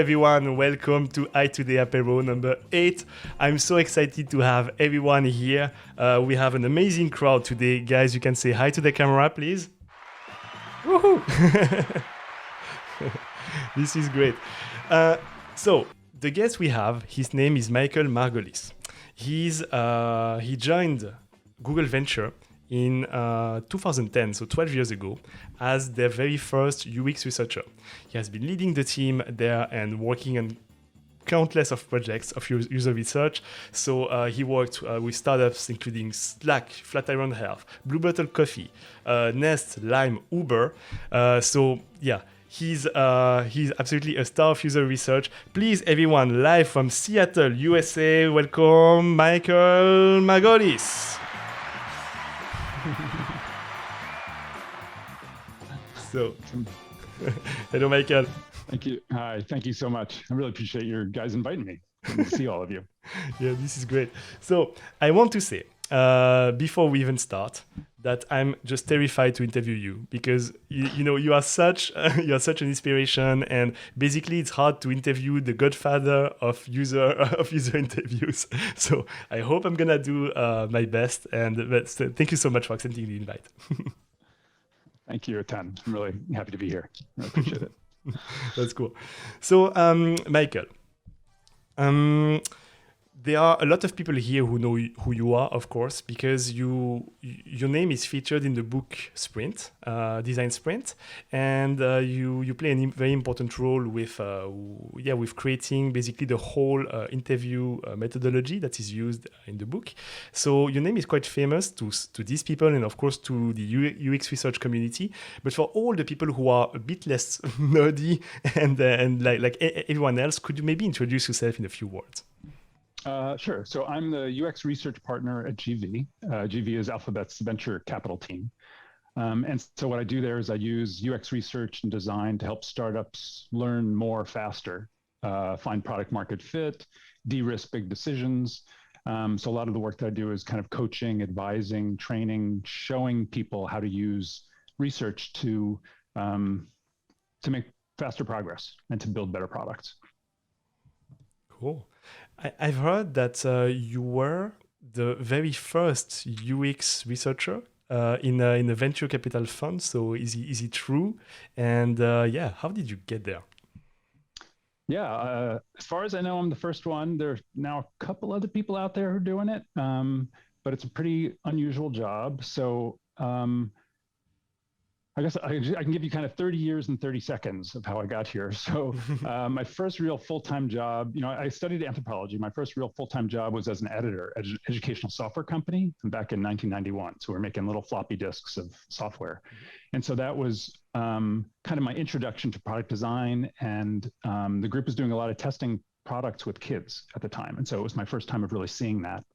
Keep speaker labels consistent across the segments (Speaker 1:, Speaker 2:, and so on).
Speaker 1: everyone, welcome to Itoday Apéro number 8. I'm so excited to have everyone here. We have an amazing crowd today. Guys, you can say hi to the camera, please. Woohoo! This is great. So, the guest we have, his name is Michael Margolis. He joined Google Venture in 2010, so 12 years ago, as their very first UX researcher. He has been leading the team there and working on countless of projects of user research. So he worked with startups including Slack, Flatiron Health, Blue Bottle Coffee, Nest, Lime, Uber. He's absolutely a star of user research. Please, everyone, live from Seattle, USA, welcome Michael Margolis. So, hello, Michael.
Speaker 2: Thank you. Hi, thank you so much. I really appreciate your guys inviting me. Good to see all of you.
Speaker 1: Yeah, this is great. So I want to say, before we even start, that I'm just terrified to interview you because you are such an inspiration, and basically it's hard to interview the godfather of user interviews. So I hope I'm gonna do my best, and thank you so much for accepting the invite.
Speaker 2: Thank you a ton. I'm really happy to be here. I appreciate it.
Speaker 1: That's cool. So Michael, there are a lot of people here who know who you are, of course, because your name is featured in the book Sprint, Design Sprint, and you play a very important role with creating basically the whole interview methodology that is used in the book. So your name is quite famous to these people and of course to the UX research community. But for all the people who are a bit less nerdy and like everyone else, could you maybe introduce yourself in a few words?
Speaker 2: Sure. So I'm the UX research partner at GV. GV is Alphabet's venture capital team. And so what I do there is I use UX research and design to help startups learn more faster, find product market fit, de-risk big decisions. So a lot of the work that I do is kind of coaching, advising, training, showing people how to use research to make faster progress and to build better products.
Speaker 1: Cool. I've heard that you were the very first UX researcher in a venture capital fund. So is it true? And how did you get there?
Speaker 2: Yeah, as far as I know, I'm the first one. There's now a couple other people out there who are doing it, but it's a pretty unusual job. So I guess I can give you kind of 30 years and 30 seconds of how I got here. So my first real full-time job, I studied anthropology. My first real full-time job was as an editor at an educational software company back in 1991. So we're making little floppy disks of software. And so that was kind of my introduction to product design. And the group was doing a lot of testing products with kids at the time. And so it was my first time of really seeing that.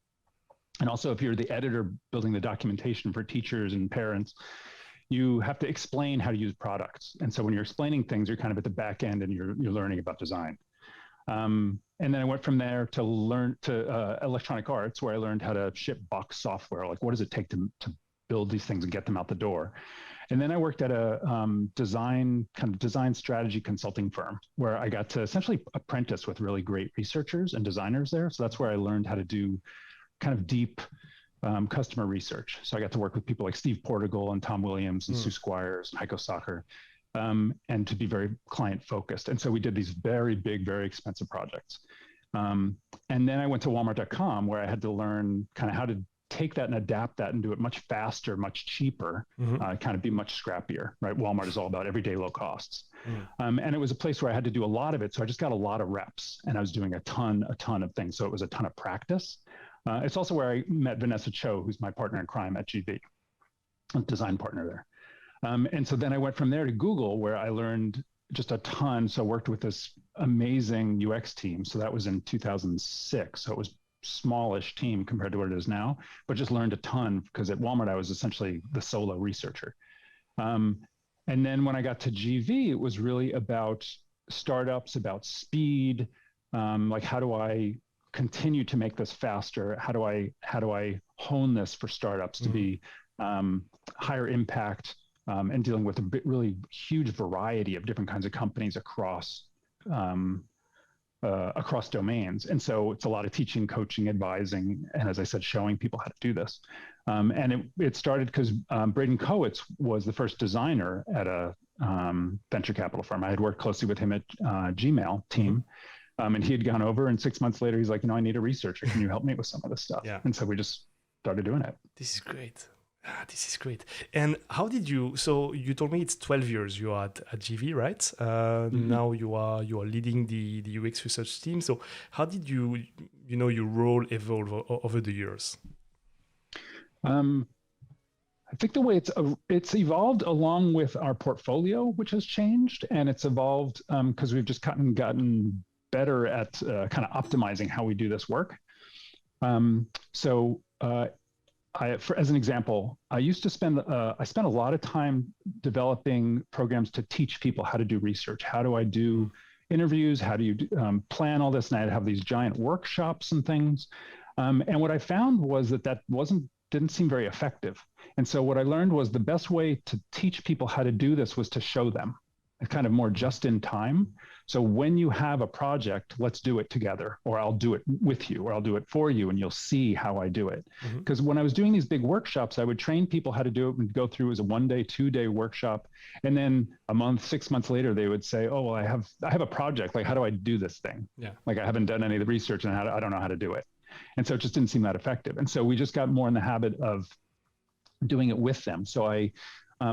Speaker 2: And also if you're the editor building the documentation for teachers and parents, you have to explain how to use products. And so when you're explaining things, you're kind of at the back end and you're learning about design. And then I went from there to learn to electronic arts, where I learned how to ship box software. Like, what does it take to build these things and get them out the door? And then I worked at a design strategy consulting firm, where I got to essentially apprentice with really great researchers and designers there. So that's where I learned how to do kind of deep customer research. So I got to work with people like Steve Portugal and Tom Williams and Sue Squires and Heiko Sacher, and to be very client focused. And so we did these very big, very expensive projects. And then I went to Walmart.com, where I had to learn kind of how to take that and adapt that and do it much faster, much cheaper, kind of be much scrappier, right? Walmart is all about everyday low costs. And it was a place where I had to do a lot of it. So I just got a lot of reps, and I was doing a ton of things. So it was a ton of practice. It's also where I met Vanessa Cho, who's my partner in crime at GV, a design partner there. And so then I went from there to Google, where I learned just a ton. So I worked with this amazing UX team. So that was in 2006. So it was a smallish team compared to what it is now, but just learned a ton, because at Walmart, I was essentially the solo researcher. And then when I got to GV, it was really about startups, about speed, like how do I continue to make this faster? How do I hone this for startups to be higher impact and dealing with a really huge variety of different kinds of companies across across domains. And so it's a lot of teaching, coaching, advising, and as I said, showing people how to do this. And it started because Braden Kowitz was the first designer at a venture capital firm. I had worked closely with him at Gmail team. And he had gone over, and 6 months later, he's like, I need a researcher. Can you help me with some of this stuff?
Speaker 1: Yeah.
Speaker 2: And so we just started doing it.
Speaker 1: This is great. This is great. And how did you? So you told me it's 12 years you are at GV, right? Now you are leading the UX research team. So how did your role evolve over the years?
Speaker 2: I think the way it's evolved along with our portfolio, which has changed, and it's evolved because we've just gotten better at kind of optimizing how we do this work. As an example, I spent a lot of time developing programs to teach people how to do research. How do I do interviews? How do you plan all this? And I'd have these giant workshops and things. And what I found was that didn't seem very effective. And so what I learned was the best way to teach people how to do this was to show them, kind of more just in time. So when you have a project, let's do it together, or I'll do it with you, or I'll do it for you, and you'll see how I do it. Because when I was doing these big workshops, I would train people how to do it and go through as a 1-day, 2-day workshop. And then a month, 6 months later, they would say, oh, well, I have a project. Like, how do I do this thing? Yeah. Like, I haven't done any of the research and I don't know how to do it. And so it just didn't seem that effective. And so we just got more in the habit of doing it with them. So I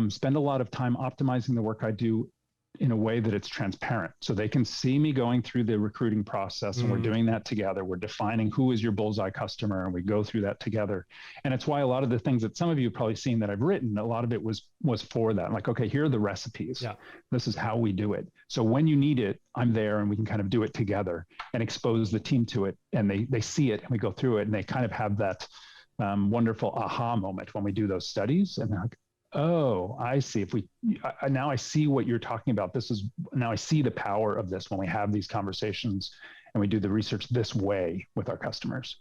Speaker 2: spend a lot of time optimizing the work I do in a way that it's transparent. So they can see me going through the recruiting process, and we're doing that together. We're defining who is your bullseye customer, and we go through that together. And it's why a lot of the things that some of you have probably seen that I've written, a lot of it was for that. I'm like, okay, here are the recipes. Yeah. This is how we do it. So when you need it, I'm there, and we can kind of do it together and expose the team to it. And they see it, and we go through it, and they kind of have that wonderful aha moment when we do those studies. And they're like, oh, I see. Now I see what you're talking about. Now I see the power of this when we have these conversations and we do the research this way with our customers.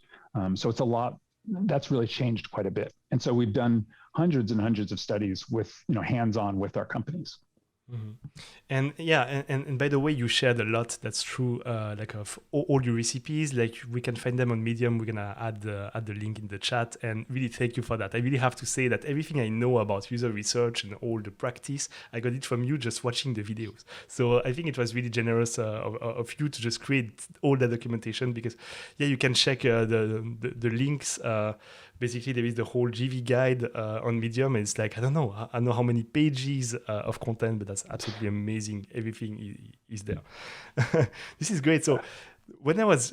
Speaker 2: So it's a lot. That's really changed quite a bit. And so we've done hundreds and hundreds of studies with, hands-on with our companies.
Speaker 1: And yeah, and by the way, you shared a lot. That's true. Like of all your recipes, like we can find them on Medium. We're gonna add the link in the chat. And really, thank you for that. I really have to say that everything I know about user research and all the practice, I got it from you just watching the videos. So I think it was really generous of you to just create all that documentation, because yeah, you can check the links. Basically, there is the whole GV guide on Medium, and it's like, I don't know how many pages of content, but that's absolutely amazing. Everything is there. This is great. So when I was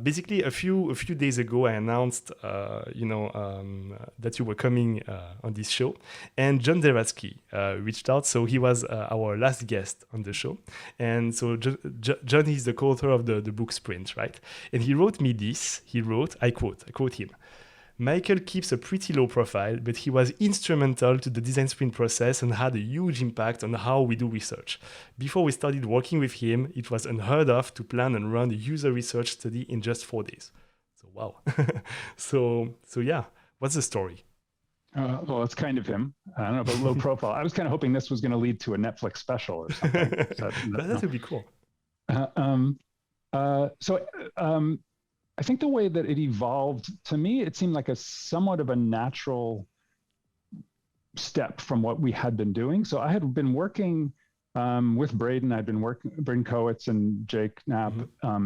Speaker 1: basically a few days ago, I announced that you were coming on this show, and John Zeratsky reached out. So he was our last guest on the show, and so John is the co-author of the book Sprint, right? And he wrote me this. He wrote, I quote him: Michael keeps a pretty low profile, but he was instrumental to the design sprint process and had a huge impact on how we do research. Before we started working with him, it was unheard of to plan and run a user research study in just 4 days. So wow. so yeah, what's the story?
Speaker 2: Well, it's kind of him. I don't know about low profile. I was kind of hoping this was going to lead to a Netflix special or something.
Speaker 1: That would be cool.
Speaker 2: I think the way that it evolved, to me, it seemed like a somewhat of a natural step from what we had been doing. So I had been working with Braden. I'd been working Braden Kowitz and Jake Knapp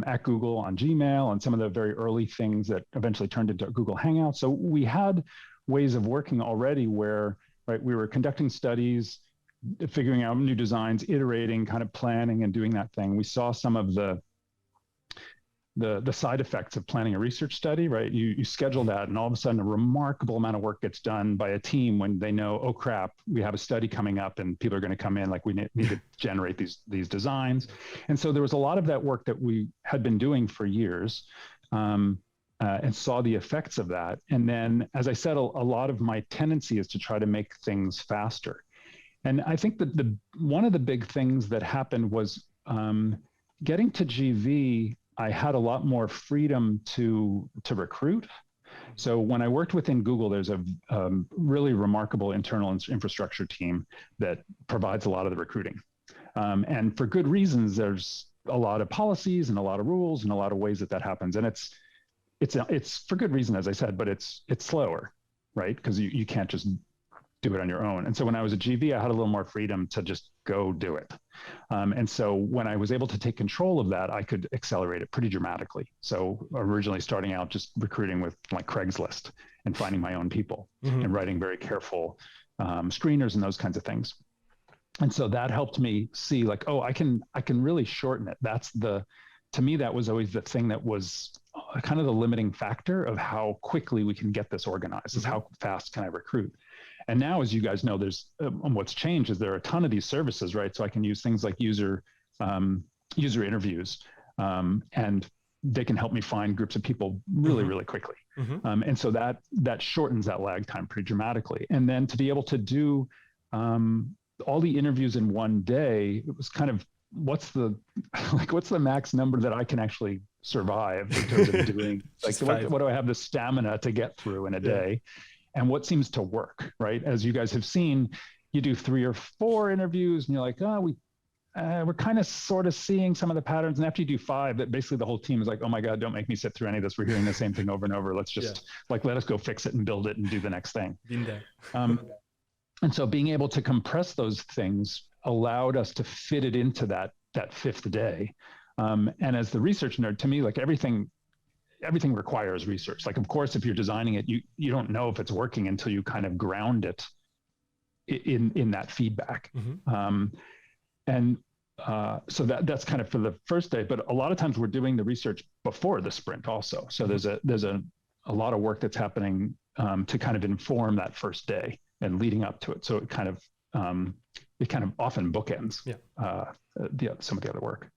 Speaker 2: at Google on Gmail and some of the very early things that eventually turned into Google Hangouts. So we had ways of working already where, right, we were conducting studies, figuring out new designs, iterating, kind of planning and doing that thing. We saw some of the side effects of planning a research study, right? You schedule that, and all of a sudden a remarkable amount of work gets done by a team when they know, oh crap, we have a study coming up and people are going to come in, like we need to generate these designs. And so there was a lot of that work that we had been doing for years, and saw the effects of that. And then, as I said, a lot of my tendency is to try to make things faster. And I think that one of the big things that happened was getting to GV, I had a lot more freedom to recruit. So when I worked within Google, there's a really remarkable internal infrastructure team that provides a lot of the recruiting. And for good reasons, there's a lot of policies and a lot of rules and a lot of ways that happens. And it's for good reason, as I said, but it's slower, right? Because you can't just do it on your own. And so when I was at GV, I had a little more freedom to just go do it. And so when I was able to take control of that, I could accelerate it pretty dramatically. So originally starting out just recruiting with like Craigslist and finding my own people and writing very careful screeners and those kinds of things. And so that helped me see like, oh, I can really shorten it. To me, that was always the thing that was kind of the limiting factor of how quickly we can get this organized, is how fast can I recruit? And now, as you guys know, there's what's changed is there are a ton of these services, right? So I can use things like user interviews, and they can help me find groups of people really, really quickly. And so that shortens that lag time pretty dramatically. And then to be able to do all the interviews in one day, it was kind of what's the max number that I can actually survive in terms of doing like what do I have the stamina to get through in a day? And what seems to work, right? As you guys have seen, you do 3 or 4 interviews and you're like, oh, we're kind of sort of seeing some of the patterns. And after you do 5, that basically the whole team is like, oh my God, don't make me sit through any of this. We're hearing the same thing over and over. Let's just let us go fix it and build it and do the next thing.
Speaker 1: Been there.
Speaker 2: And so being able to compress those things allowed us to fit it into that 5th day. And as the research nerd, to me, like everything requires research. Like, of course, if you're designing it, you don't know if it's working until you kind of ground it in that feedback. So that's kind of for the first day. But a lot of times we're doing the research before the sprint also. So there's a lot of work that's happening to kind of inform that first day and leading up to it. So it kind of often bookends some of the other work.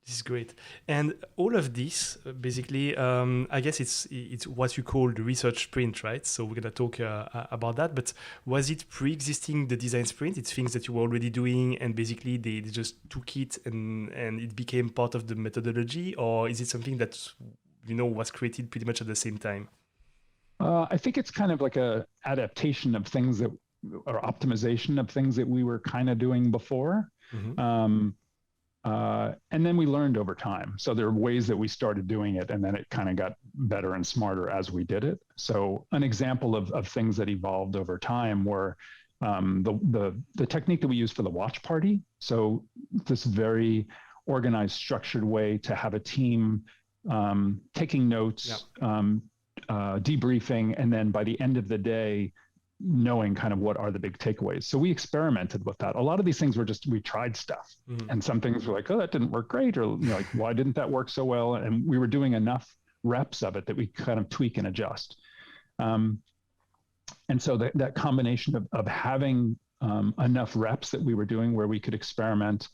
Speaker 1: This is great. And all of this, basically, I guess it's what you call the research sprint, right? So we're going to talk about that. But was it pre-existing the design sprint? It's things that you were already doing and basically they just took it and it became part of the methodology? Or is it something that, was created pretty much at the same time?
Speaker 2: I think it's kind of like a adaptation of things or optimization of things that we were kind of doing before. And then we learned over time. So there are ways that we started doing it, and then it kind of got better and smarter as we did it. So an example of things that evolved over time were the technique that we use for the watch party. So this very organized, structured way to have a team taking notes, debriefing, and then by the end of the day, knowing kind of what are the big takeaways. So we experimented with that. A lot of these things we tried stuff, and some things were like, oh, that didn't work great, or like, why didn't that work so well? And we were doing enough reps of it that we kind of tweak and adjust. And so that combination of having enough reps that we were doing where we could experiment,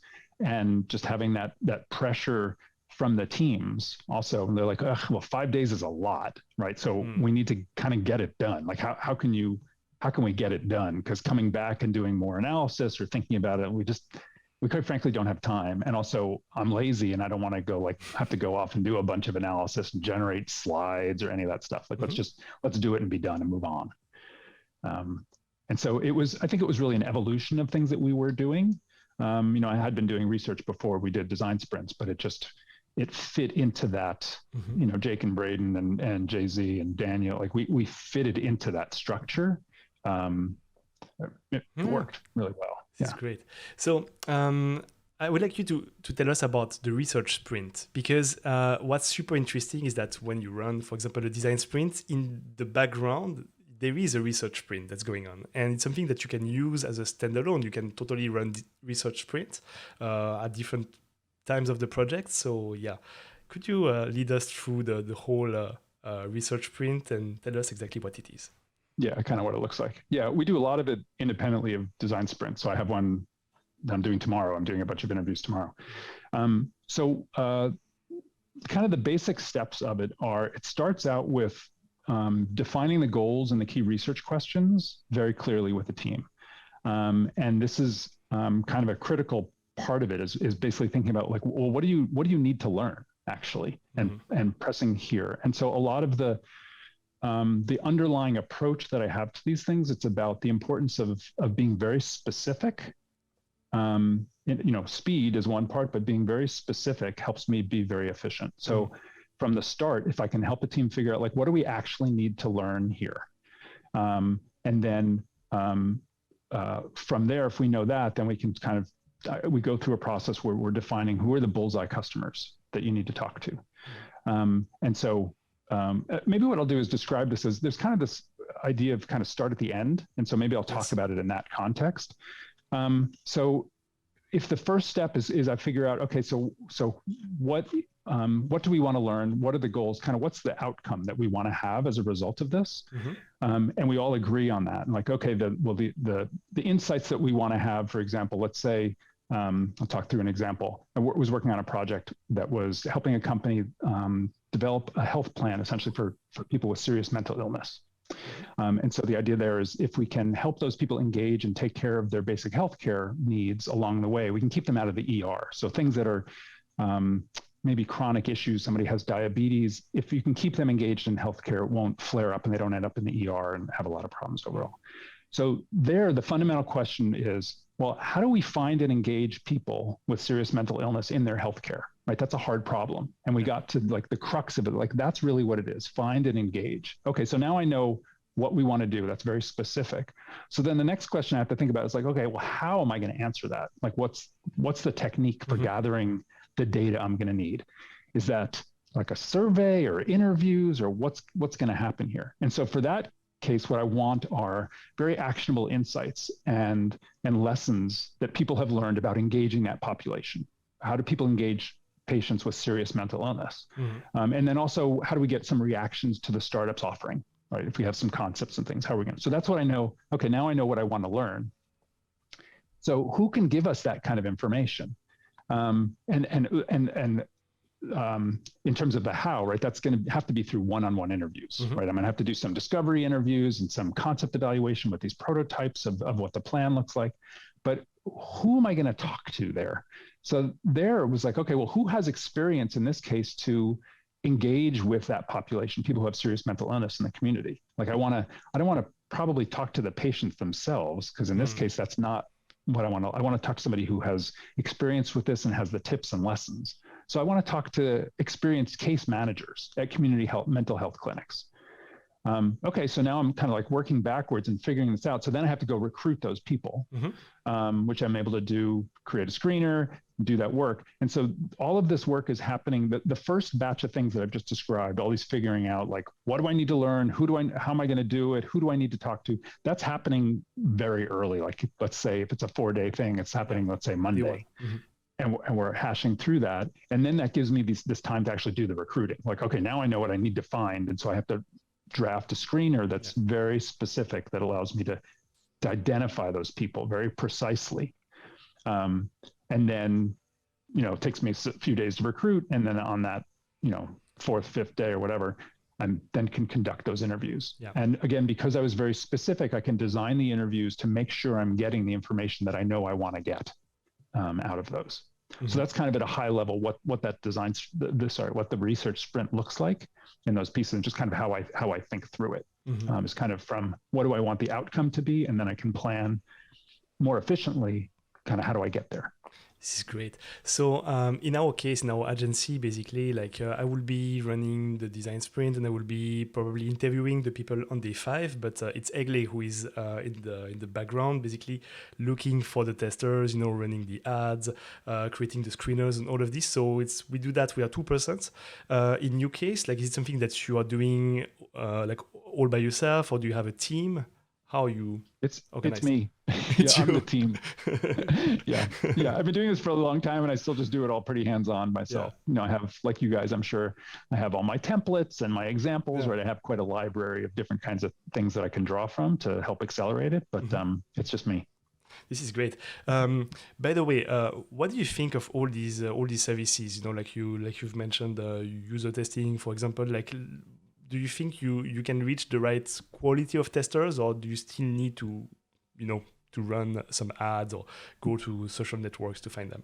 Speaker 2: and just having that pressure from the teams also. And they're like, well, 5 days is a lot, right? So we need to kind of get it done. Like, how can we get it done? Because coming back and doing more analysis or thinking about it, we quite frankly don't have time. And also I'm lazy and I don't want to have to go off and do a bunch of analysis and generate slides or any of that stuff. Like, let's do it and be done and move on. And so I think it was really an evolution of things that we were doing. I had been doing research before we did design sprints, but it fit into that, Jake and Braden and Jay-Z and Daniel, like we fitted into that structure. It worked really well.
Speaker 1: This is great. So I would like you to tell us about the research sprint, because what's super interesting is that when you run, for example, a design sprint, in the background, there is a research sprint that's going on. And it's something that you can use as a standalone. You can totally run the research sprint at different times of the project. So could you lead us through the whole research sprint and tell us exactly what it is?
Speaker 2: Yeah, kind of what it looks like. Yeah, we do a lot of it independently of design sprints. So I have one that I'm doing tomorrow. I'm doing a bunch of interviews tomorrow. So kind of the basic steps of it it starts out with defining the goals and the key research questions very clearly with the team. And this is kind of a critical part of it is basically thinking about like, well, what do you need to learn actually, and pressing here. And so a lot of the underlying approach that I have to these things, it's about the importance of being very specific speed is one part, but being very specific helps me be very efficient. So from the start, if I can help a team figure out like, what do we actually need to learn here? And then from there, if we know that, then we can kind of, we go through a process where we're defining who are the bullseye customers that you need to talk to. And so maybe what I'll do is describe this as, there's kind of this idea of kind of start at the end. And so maybe I'll talk about it in that context. So if the first step is I figure out, okay, so what do we want to learn? What are the goals? Kind of what's the outcome that we want to have as a result of this? And we all agree on that. And like, okay, the insights that we want to have, for example, let's say, I'll talk through an example. I was working on a project that was helping a company develop a health plan essentially for people with serious mental illness. And so the idea there is if we can help those people engage and take care of their basic healthcare needs along the way, we can keep them out of the ER. So things that are maybe chronic issues, somebody has diabetes, if you can keep them engaged in healthcare, it won't flare up and they don't end up in the ER and have a lot of problems overall. So there, the fundamental question is, well, how do we find and engage people with serious mental illness in their healthcare, right? That's a hard problem. And we got to like the crux of it, like that's really what it is, find and engage. Okay, so now I know what we want to do. That's very specific. So then the next question I have to think about is like, okay, well, how am I going to answer that? Like what's the technique for gathering the data I'm going to need? Is that like a survey or interviews or what's going to happen here? And so for that case, what I want are very actionable insights and lessons that people have learned about engaging that population. How do people engage patients with serious mental illness? And then also, how do we get some reactions to the startup's offering, right? If we have some concepts and things, how are we going to? So that's what I know. Okay, now I know what I want to learn. So who can give us that kind of information? In terms of the how, right? That's going to have to be through one-on-one interviews, right? I'm going to have to do some discovery interviews and some concept evaluation with these prototypes of what the plan looks like. But who am I going to talk to there? So there it was like, okay, well, who has experience in this case to engage with that population, people who have serious mental illness in the community? Like I don't want to probably talk to the patients themselves, because in this case, that's not what I want to talk to somebody who has experience with this and has the tips and lessons. So I want to talk to experienced case managers at community health, mental health clinics. Okay, so now I'm kind of like working backwards and figuring this out. So then I have to go recruit those people, which I'm able to do, create a screener, do that work. And so all of this work is happening. The first batch of things that I've just described, all these figuring out, like, what do I need to learn? How am I going to do it? Who do I need to talk to? That's happening very early. Like, let's say if it's a 4-day thing, it's happening, let's say Monday. And we're hashing through that. And then that gives me this time to actually do the recruiting. Like, okay, now I know what I need to find. And so I have to draft a screener that's very specific that allows me to identify those people very precisely. And then, it takes me a few days to recruit. And then on that, 4th, 5th day or whatever, I then can conduct those interviews. And again, because I was very specific, I can design the interviews to make sure I'm getting the information that I know I want to get out of those. So that's kind of at a high level what that design, what the research sprint looks like in those pieces, and just kind of how I think through it. Is kind of from what do I want the outcome to be, and then I can plan more efficiently kind of how do I get there.
Speaker 1: This is great. So in our case, in our agency, basically, like I will be running the design sprint, and I will be probably interviewing the people on day 5. But it's Egle who is in the background, basically looking for the testers, running the ads, creating the screeners, and all of this. So we do that. We are 2 persons. In your case, like, is it something that you are doing like all by yourself, or do you have a team? How are you?
Speaker 2: It's me. I'm the team. Yeah. I've been doing this for a long time, and I still just do it all pretty hands-on myself. I have, like you guys, I'm sure, I have all my templates and my examples, right? I have quite a library of different kinds of things that I can draw from to help accelerate it, but it's just me.
Speaker 1: This is great. By the way, what do you think of all these services? Like you've mentioned, user testing, for example. Like, do you think you can reach the right quality of testers, or do you still need to, to run some ads or go to social networks to find them?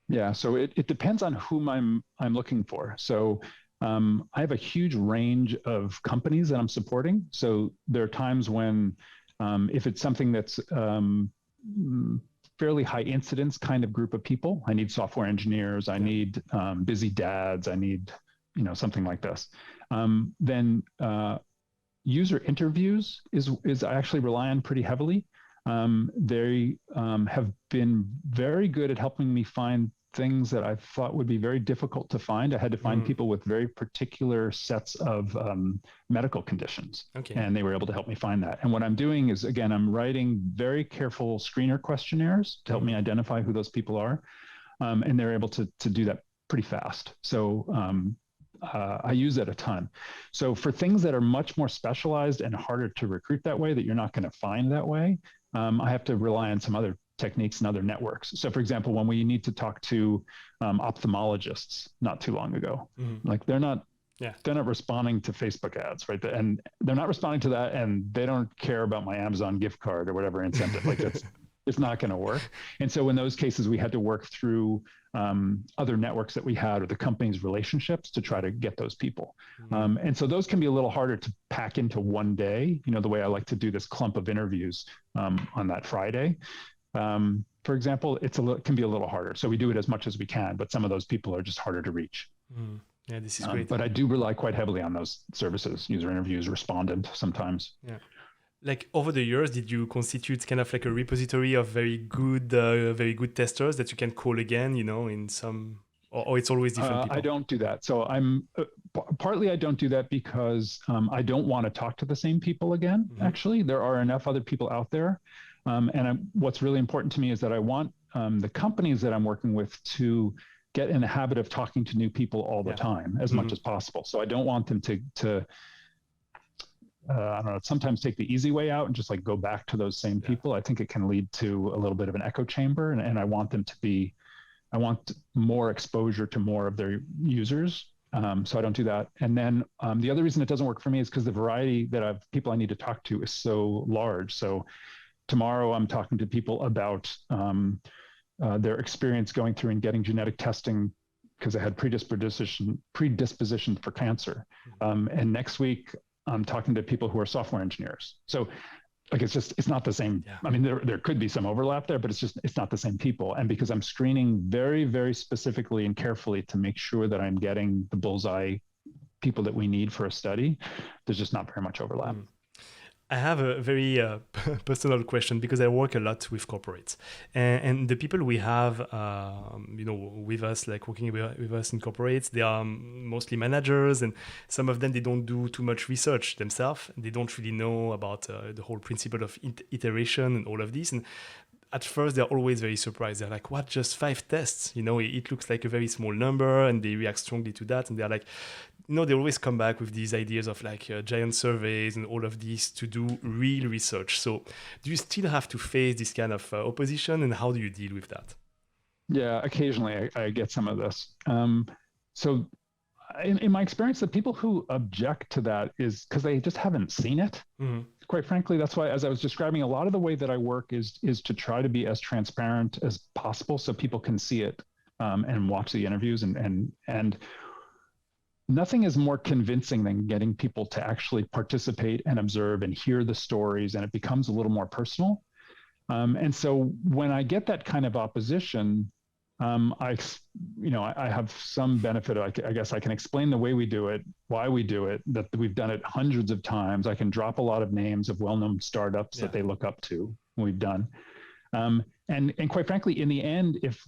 Speaker 2: Yeah, so it depends on whom I'm looking for. So I have a huge range of companies that I'm supporting. So there are times when if it's something that's fairly high incidence kind of group of people. I need software engineers. I need busy dads. I need, something like this. Then user interviews is I actually rely on pretty heavily. They have been very good at helping me find things that I thought would be very difficult to find. I had to find people with very particular sets of medical conditions, and they were able to help me find that. And what I'm doing is, again, I'm writing very careful screener questionnaires to help me identify who those people are, and they're able to do that pretty fast. So I use that a ton. So for things that are much more specialized and harder to recruit that way, that you're not going to find that way, I have to rely on some other techniques and other networks. So for example, when we need to talk to ophthalmologists not too long ago, like they're not responding to Facebook ads, right? And they're not responding to that, and they don't care about my Amazon gift card or whatever incentive. Like it's not going to work. And so in those cases, we had to work through other networks that we had or the company's relationships to try to get those people. And so those can be a little harder to pack into one day, the way I like to do this clump of interviews on that Friday. For example, it can be a little harder. So we do it as much as we can, but some of those people are just harder to reach.
Speaker 1: Yeah, this is great.
Speaker 2: But I do rely quite heavily on those services, user interviews, Respondent sometimes.
Speaker 1: Yeah. Like over the years, did you constitute kind of like a repository of very good testers that you can call again, in some, or it's always different people?
Speaker 2: I don't do that. So partly I don't do that because I don't want to talk to the same people again. Actually, there are enough other people out there. And what's really important to me is that I want the companies that I'm working with to get in the habit of talking to new people all the time, as much as possible. So I don't want them to I don't know, sometimes take the easy way out and just like go back to those same people. I think it can lead to a little bit of an echo chamber, and I want them to I want more exposure to more of their users. So I don't do that. And then the other reason it doesn't work for me is because the variety people I need to talk to is so large. So tomorrow I'm talking to people about their experience going through and getting genetic testing because they had predisposition for cancer. And next week I'm talking to people who are software engineers. So like, it's not the same. I mean, there could be some overlap there, but it's not the same people. And because I'm screening very, very specifically and carefully to make sure that I'm getting the bullseye people that we need for a study, there's just not very much overlap.
Speaker 1: I have a very personal question because I work a lot with corporates, and the people we have, with us, like working with us in corporates, they are mostly managers, and some of them, they don't do too much research themselves. They don't really know about the whole principle of iteration and all of this. And at first, they're always very surprised. They're like, what, just 5 tests? It looks like a very small number, and they react strongly to that. And they're like, they always come back with these ideas of like giant surveys and all of this to do real research. So do you still have to face this kind of opposition, and how do you deal with that?
Speaker 2: Yeah, occasionally I get some of this. So in my experience, the people who object to that is because they just haven't seen it. Quite frankly, that's why, as I was describing, a lot of the way that I work is to try to be as transparent as possible so people can see it and watch the interviews. And nothing is more convincing than getting people to actually participate and observe and hear the stories, and it becomes a little more personal. And so when I get that kind of opposition, I have some benefit. I guess I can explain the way we do it, why we do it, that we've done it hundreds of times. I can drop a lot of names of well-known startups that they look up to, we've done. And quite frankly, in the end, if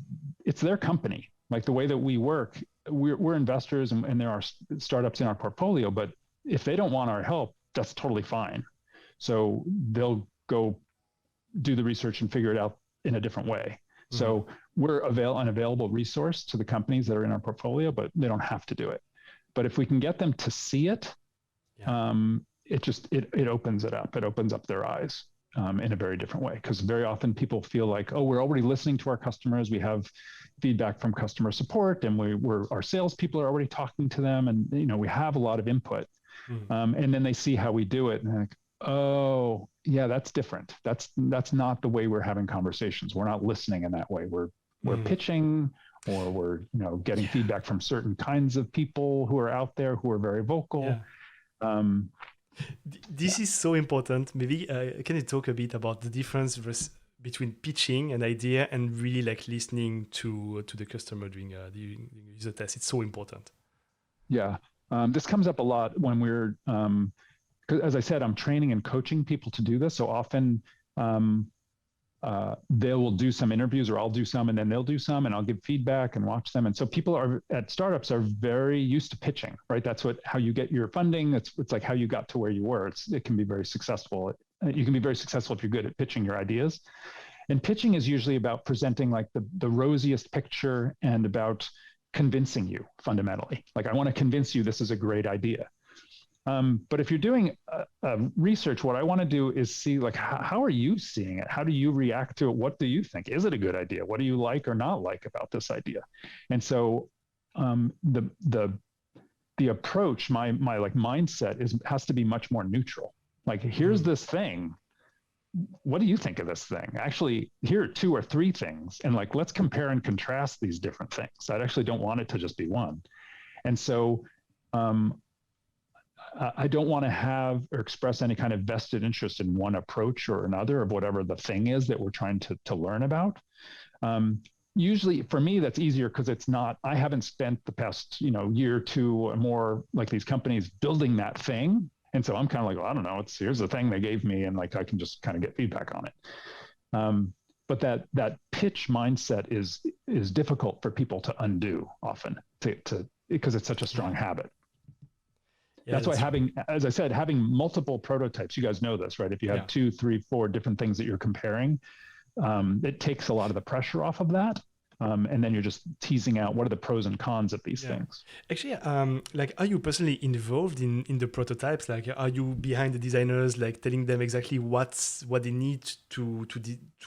Speaker 2: it's their company, like the way that we work, we're investors and there are startups in our portfolio, but if they don't want our help, that's totally fine. So they'll go do the research and figure it out in a different way. So we're an available resource to the companies that are in our portfolio, but they don't have to do it. But if we can get them to see it, it opens it up. It opens up their eyes in a very different way. Because very often people feel like, oh, we're already listening to our customers. We have feedback from customer support, and our salespeople are already talking to them, and we have a lot of input. And then they see how we do it, and they're like, oh, yeah, that's different. That's not the way we're having conversations. We're not listening in that way. We're pitching, or we're getting feedback from certain kinds of people who are out there who are very vocal. This
Speaker 1: is so important. Maybe can you talk a bit about the difference between pitching an idea and really like listening to the customer during the user test. It's so important.
Speaker 2: Yeah. This comes up a lot when we're, 'cause as I said, I'm training and coaching people to do this. So often they will do some interviews, or I'll do some, and then they'll do some, and I'll give feedback and watch them. And so people at startups are very used to pitching, right? That's how you get your funding. It's like how you got to where you were. It can be very successful. You can be very successful if you're good at pitching your ideas. And pitching is usually about presenting like the rosiest picture and about convincing you fundamentally. Like, I want to convince you this is a great idea. But if you're doing research, what I want to do is see, like, how are you seeing it? How do you react to it? What do you think? Is it a good idea? What do you like or not like about this idea? And so the approach, my like mindset has to be much more neutral. Like, here's this thing. What do you think of this thing? Actually, here are 2 or 3 things. And like, let's compare and contrast these different things. I actually don't want it to just be one. And so I don't want to have or express any kind of vested interest in one approach or another of whatever the thing is that we're trying to learn about. Usually for me, that's easier because I haven't spent the past, year or 2 or more like these companies building that thing. And so I'm kind of like, well, I don't know, here's the thing they gave me, and like I can just kind of get feedback on it. But that pitch mindset is difficult for people to undo often because it's such a strong habit. Yeah, that's why as I said, having multiple prototypes, you guys know this, right? If you have 2, 3, 4 different things that you're comparing, it takes a lot of the pressure off of that. And then you're just teasing out what are the pros and cons of these things.
Speaker 1: Actually, like, are you personally involved in the prototypes? Like, are you behind the designers, like telling them exactly what they need to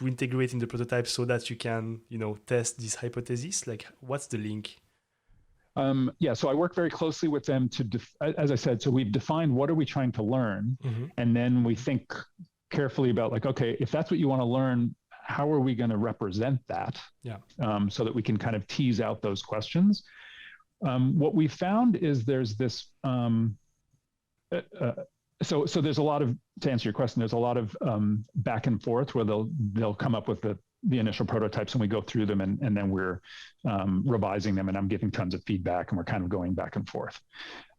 Speaker 1: integrate in the prototype so that you can, test this hypothesis? Like, what's the link?
Speaker 2: So I work very closely with them as I said, so we've defined what are we trying to learn, and then we think carefully about like, okay, if that's what you want to learn, how are we going to represent that? So that we can kind of tease out those questions. What we found is there's this, so there's a lot of, to answer your question, there's a lot of back and forth where they'll come up with the initial prototypes, and we go through them, and then we're revising them, and I'm giving tons of feedback, and we're kind of going back and forth.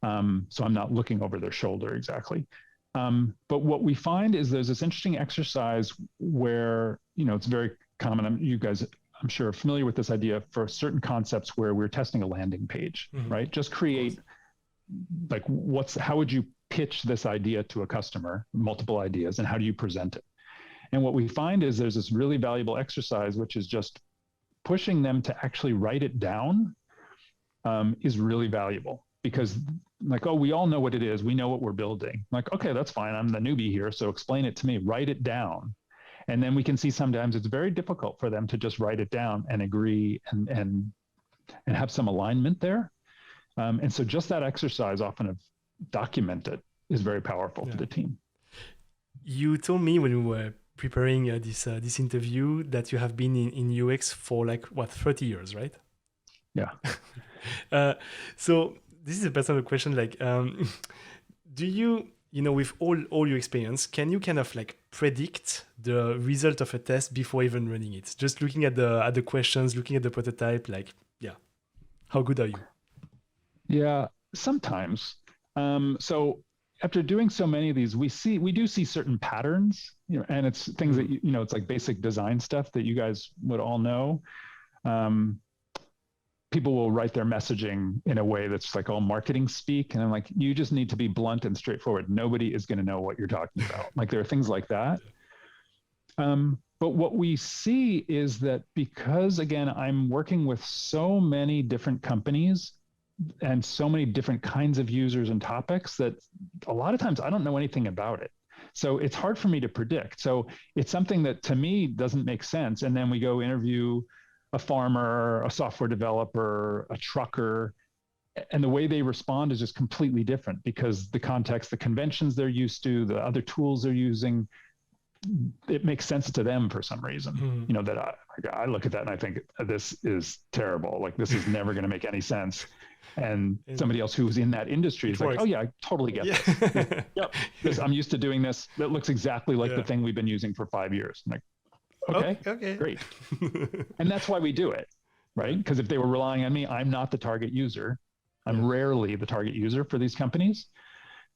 Speaker 2: So I'm not looking over their shoulder exactly. But what we find is there's this interesting exercise where, it's very common. You guys, I'm sure, are familiar with this idea for certain concepts where we're testing a landing page, right? Just create, like, how would you pitch this idea to a customer, multiple ideas, and how do you present it? And what we find is there's this really valuable exercise, which is just pushing them to actually write it down is really valuable, because like, oh, we all know what it is. We know what we're building. Like, okay, that's fine. I'm the newbie here. So explain it to me, write it down. And then we can see sometimes it's very difficult for them to just write it down and agree and have some alignment there. And so just that exercise often of document it is very powerful for the team.
Speaker 1: You told me when we were preparing this interview that you have been in UX for like, 30 years, right?
Speaker 2: Yeah.
Speaker 1: So this is a personal question. Like, do you, with all your experience, can you kind of like predict the result of a test before even running it? Just looking at the questions, looking at the prototype, like, how good are you?
Speaker 2: Yeah, sometimes. So after doing so many of these, we do see certain patterns, and it's things that, it's like basic design stuff that you guys would all know. People will write their messaging in a way that's like all marketing speak. And I'm like, you just need to be blunt and straightforward. Nobody is going to know what you're talking about. Like, there are things like that. But what we see is that because, again, I'm working with so many different companies and so many different kinds of users and topics, that a lot of times I don't know anything about it. So it's hard for me to predict. So it's something that to me doesn't make sense. And then we go interview a farmer, a software developer, a trucker, and the way they respond is just completely different, because the context, the conventions they're used to, the other tools they're using, it makes sense to them for some reason. That I look at that and I think, this is terrible. Like, this is never going to make any sense. And somebody else who's in that industry is like, oh yeah, I totally get this. Yep, I'm used to doing this. That looks exactly like the thing we've been using for 5 years. I'm like, Okay,
Speaker 1: Okay.
Speaker 2: great. And that's why we do it, right? Because if they were relying on me, I'm not the target user. I'm rarely the target user for these companies.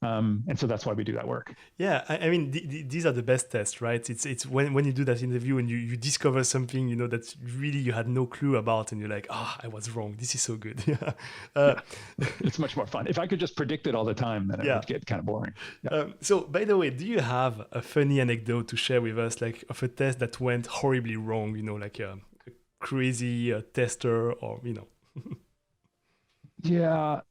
Speaker 2: And so that's why we do that work.
Speaker 1: Yeah, I mean, these are the best tests, right? It's when you do that interview and you discover something, you know, that really you had no clue about, and you're like, I was wrong. This is so good. Yeah.
Speaker 2: It's much more fun. If I could just predict it all the time, then it would get kind of boring. Yeah.
Speaker 1: So, by the way, do you have a funny anecdote to share with us, like of a test that went horribly wrong? You know, like a crazy tester, or you know.
Speaker 2: Yeah.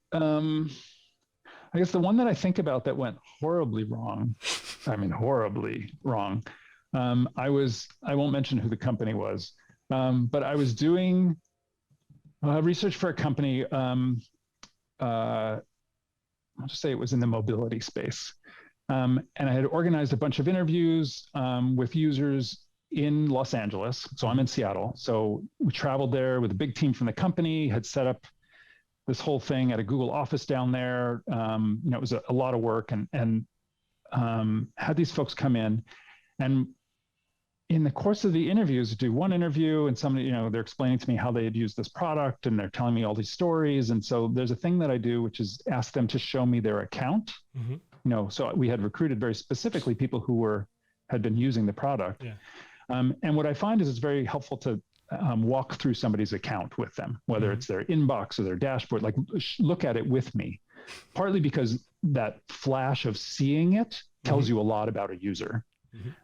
Speaker 2: I guess the one that I think about that went horribly wrong, horribly wrong. I won't mention who the company was, but I was doing research for a company. I'll just say it was in the mobility space. And I had organized a bunch of interviews with users in Los Angeles. So I'm in Seattle. So we traveled there with a big team from the company, had set up this whole thing at a Google office down there. It was a lot of work, and had these folks come in, and in the course of the interviews, do one interview, and somebody, they're explaining to me how they had used this product, and they're telling me all these stories. And so there's a thing that I do, which is ask them to show me their account. So we had recruited very specifically people who had been using the product.
Speaker 1: Yeah.
Speaker 2: And what I find is it's very helpful to walk through somebody's account with them, whether it's their inbox or their dashboard, like look at it with me, partly because that flash of seeing it tells you a lot about a user.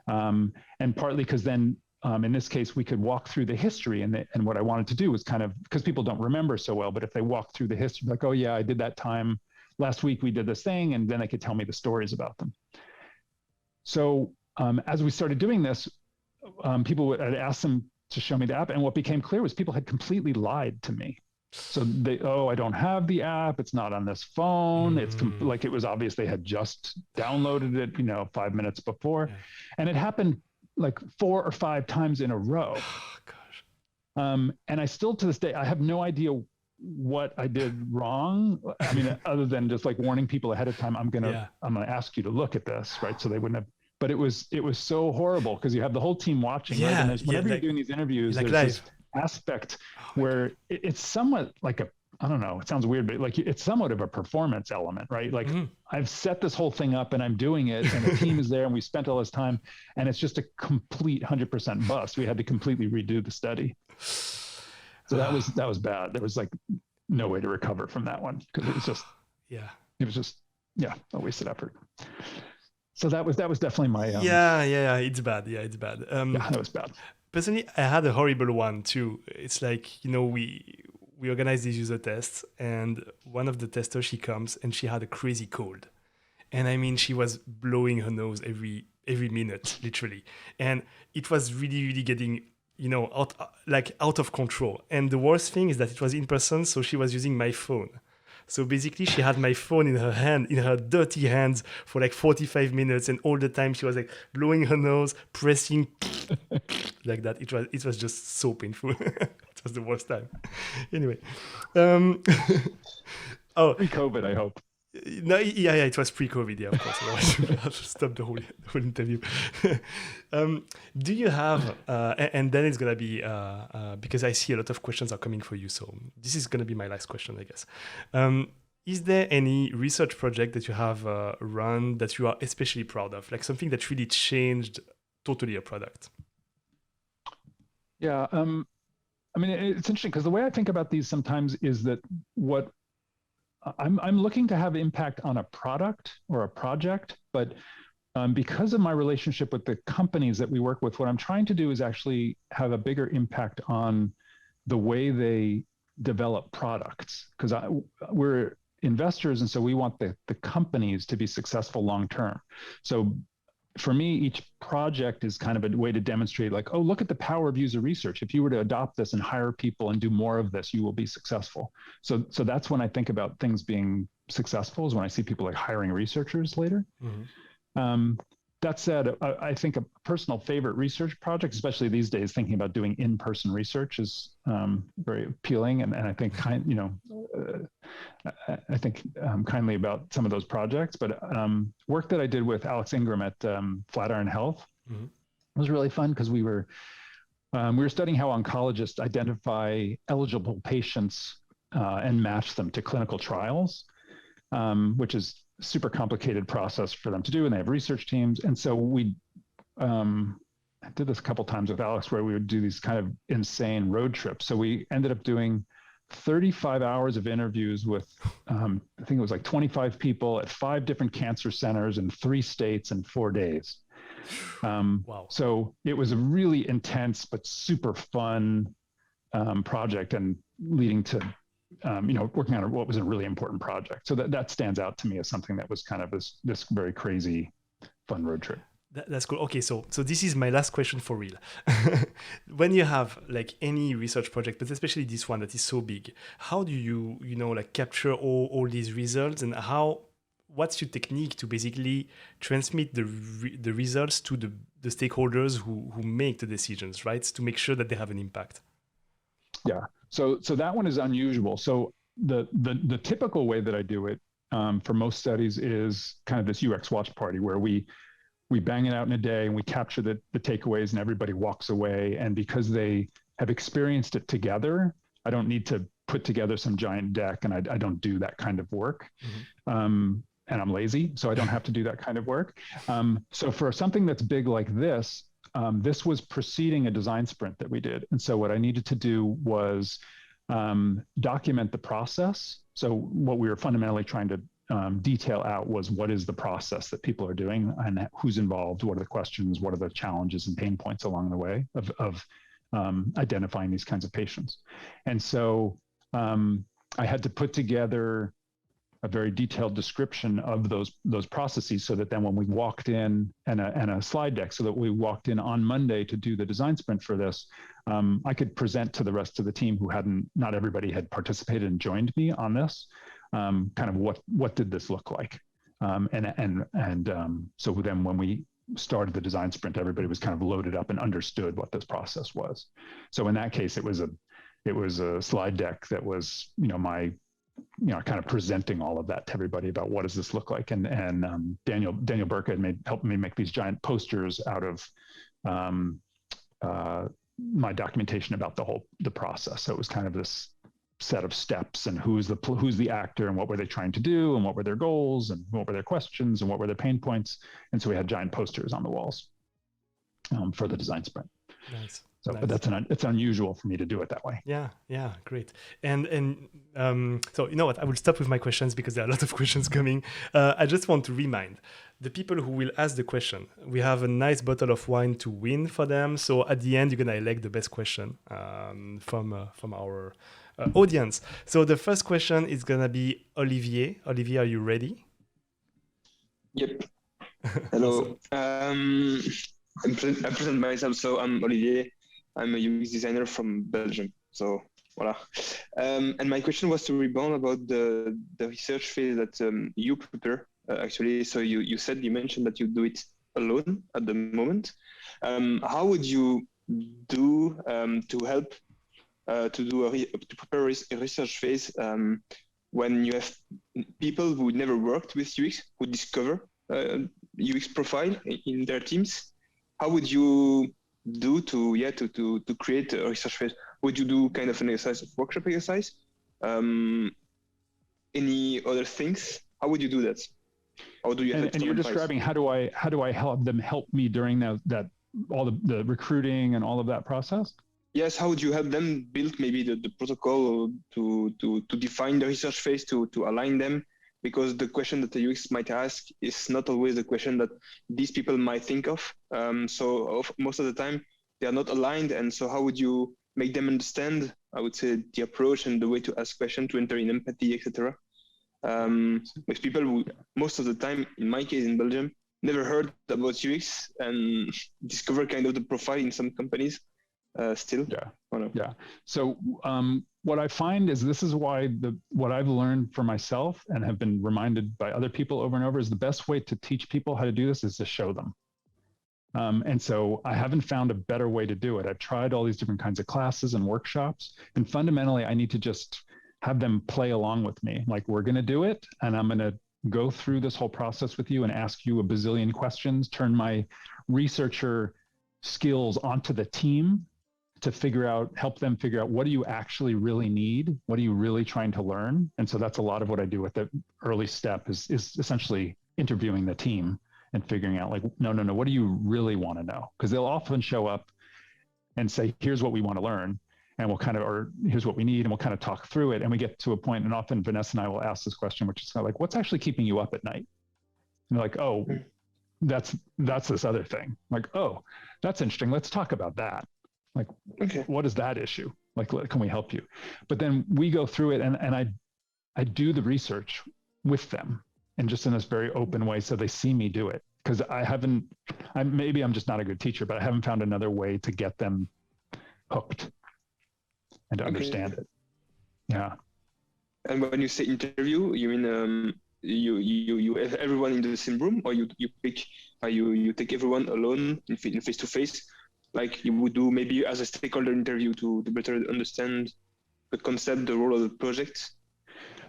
Speaker 2: And partly because then in this case, we could walk through the history, and what I wanted to do was kind of, because people don't remember so well, but if they walk through the history, like, oh yeah, I did that time last week, we did this thing, and then they could tell me the stories about them. So as we started doing this, I'd ask them to show me the app. And what became clear was people had completely lied to me. So I don't have the app. It's not on this phone. It's like, it was obvious they had just downloaded it, 5 minutes before. Yeah. And it happened like 4 or 5 times in a row.
Speaker 1: Oh, gosh.
Speaker 2: And I still, to this day, I have no idea what I did wrong. I mean, other than just like warning people ahead of time, I'm going to ask you to look at this, right? So they wouldn't have. But it was so horrible because you have the whole team watching.
Speaker 1: Yeah,
Speaker 2: right? And whenever you're doing these interviews,
Speaker 1: like
Speaker 2: there's this aspect where it's somewhat like I don't know, it sounds weird, but like it's somewhat of a performance element, right? Like I've set this whole thing up and I'm doing it, and the team is there, and we spent all this time, and it's just a complete 100% bust. We had to completely redo the study. So that was bad. There was like no way to recover from that one because it was just a wasted effort. So that was definitely my
Speaker 1: it's bad. It's bad.
Speaker 2: That was bad.
Speaker 1: Personally, I had a horrible one too. It's like, we organized these user tests, and one of the testers, she comes and she had a crazy cold, and I mean, she was blowing her nose every minute, literally, and it was really, really getting out of control. And the worst thing is that it was in person, so she was using my phone. So basically, she had my phone in her hand, in her dirty hands, for like 45 minutes, and all the time she was like blowing her nose, pressing like that. It was just so painful. It was the worst time. Anyway,
Speaker 2: pre-COVID, I hope.
Speaker 1: No, it was pre-COVID, of course. I'll stop the whole interview. Do you have, and then it's going to be, because I see a lot of questions are coming for you, so this is going to be my last question, I guess. Is there any research project that you have run that you are especially proud of, like something that really changed totally a product?
Speaker 2: Yeah, it's interesting because the way I think about these sometimes is that what I'm looking to have impact on a product or a project, but because of my relationship with the companies that we work with, what I'm trying to do is actually have a bigger impact on the way they develop products, because we're investors, and so we want the companies to be successful long term. So for me, each project is kind of a way to demonstrate, like, oh, look at the power of user research. If you were to adopt this and hire people and do more of this, you will be successful. So that's when I think about things being successful, is when I see people like hiring researchers later. That said, I think a personal favorite research project, especially these days, thinking about doing in-person research, is very appealing. And I think kindly about some of those projects. But work that I did with Alex Ingram at Flatiron Health, was really fun because we were studying how oncologists identify eligible patients and match them to clinical trials, which is a super complicated process for them to do, and they have research teams. And so we I did this a couple of times with Alex, where we would do these kind of insane road trips. So we ended up doing 35 hours of interviews with, I think it was like 25 people at 5 different cancer centers in 3 states in 4 days.
Speaker 1: Wow.
Speaker 2: So it was a really intense but super fun project, and leading to, working on what was a really important project. So that stands out to me as something that was kind of this very crazy, fun road trip.
Speaker 1: That's cool. Okay, so this is my last question for real. When you have like any research project, but especially this one that is so big, how do you like capture all these results, and what's your technique to basically transmit the results to the stakeholders who make the decisions, right? To make sure that they have an impact.
Speaker 2: Yeah. So that one is unusual. So the typical way that I do it for most studies is kind of this UX watch party, where we bang it out in a day and we capture the takeaways, and everybody walks away. And because they have experienced it together, I don't need to put together some giant deck, and I don't do that kind of work. Mm-hmm. And I'm lazy, so I don't have to do that kind of work. So for something that's big like this, this was preceding a design sprint that we did. And so what I needed to do was document the process. So what we were fundamentally trying to detail out was, what is the process that people are doing, and who's involved, what are the questions, what are the challenges and pain points along the way of identifying these kinds of patients. And so I had to put together a very detailed description of those processes, so that then when we walked in, and a slide deck, so that we walked in on Monday to do the design sprint for this, I could present to the rest of the team who not everybody had participated and joined me on this, kind of what did this look like, so then when we started the design sprint, everybody was kind of loaded up and understood what this process was. So in that case, it was a slide deck that was my kind of presenting all of that to everybody about what does this look like, and Daniel Burke had helped me make these giant posters out of my documentation about the process. So it was kind of this set of steps, and who's the actor, and what were they trying to do, and what were their goals, and what were their questions, and what were their pain points. And so we had giant posters on the walls for the design sprint.
Speaker 1: Nice.
Speaker 2: So,
Speaker 1: nice.
Speaker 2: But it's unusual for me to do it that way.
Speaker 1: Yeah, great. And so you know what? I will stop with my questions because there are a lot of questions coming. I just want to remind the people who will ask the question, we have a nice bottle of wine to win for them. So at the end, you're gonna elect the best question from our audience. So the first question is gonna be Olivier. Olivier, are you ready?
Speaker 3: Yep. Hello. I present myself. So I'm Olivier. I'm a UX designer from Belgium. So voila. And my question was to rebound about the research phase that you prepare actually. So you mentioned that you do it alone at the moment. How would you do to help to prepare a research phase when you have people who never worked with UX, who discover UX profile in their teams? How would you do to create a research phase? Would you do kind of an exercise, workshop exercise? Any other things? How would you do that? How do you?
Speaker 2: And you're describing how do I help them help me during that all the recruiting and all of that process?
Speaker 3: Yes. How would you help them build maybe the protocol to define the research phase, to align them? Because the question that the UX might ask is not always the question that these people might think of. Most of the time, they are not aligned. And so how would you make them understand, I would say, the approach and the way to ask questions, to enter in empathy, etc. With people who, most of the time, in my case in Belgium, never heard about UX and discover kind of the profile in some companies still.
Speaker 2: Yeah. So what I find is, this is why what I've learned for myself and have been reminded by other people over and over, is the best way to teach people how to do this is to show them. And so I haven't found a better way to do it. I've tried all these different kinds of classes and workshops, and fundamentally I need to just have them play along with me. Like, we're going to do it, and I'm going to go through this whole process with you and ask you a bazillion questions, turn my researcher skills onto the team to help them figure out what do you actually really need? What are you really trying to learn? And so that's a lot of what I do with the early step is essentially interviewing the team and figuring out like, no, what do you really want to know? Because they'll often show up and say, here's what we want to learn. And or here's what we need. And we'll kind of talk through it. And we get to a point, and often Vanessa and I will ask this question, which is kind of like, what's actually keeping you up at night? And they're like, oh, that's this other thing. I'm like, oh, that's interesting. Let's talk about that. Like, okay, what is that issue? Like, can we help you? But then we go through it, and I do the research with them, and just in this very open way, so they see me do it. Because maybe I'm just not a good teacher, but I haven't found another way to get them hooked and to understand it. Yeah.
Speaker 3: And when you say interview, you mean you have everyone in the same room, or you take everyone alone in face to face, like you would do maybe as a stakeholder interview to better understand the concept, the role of the project?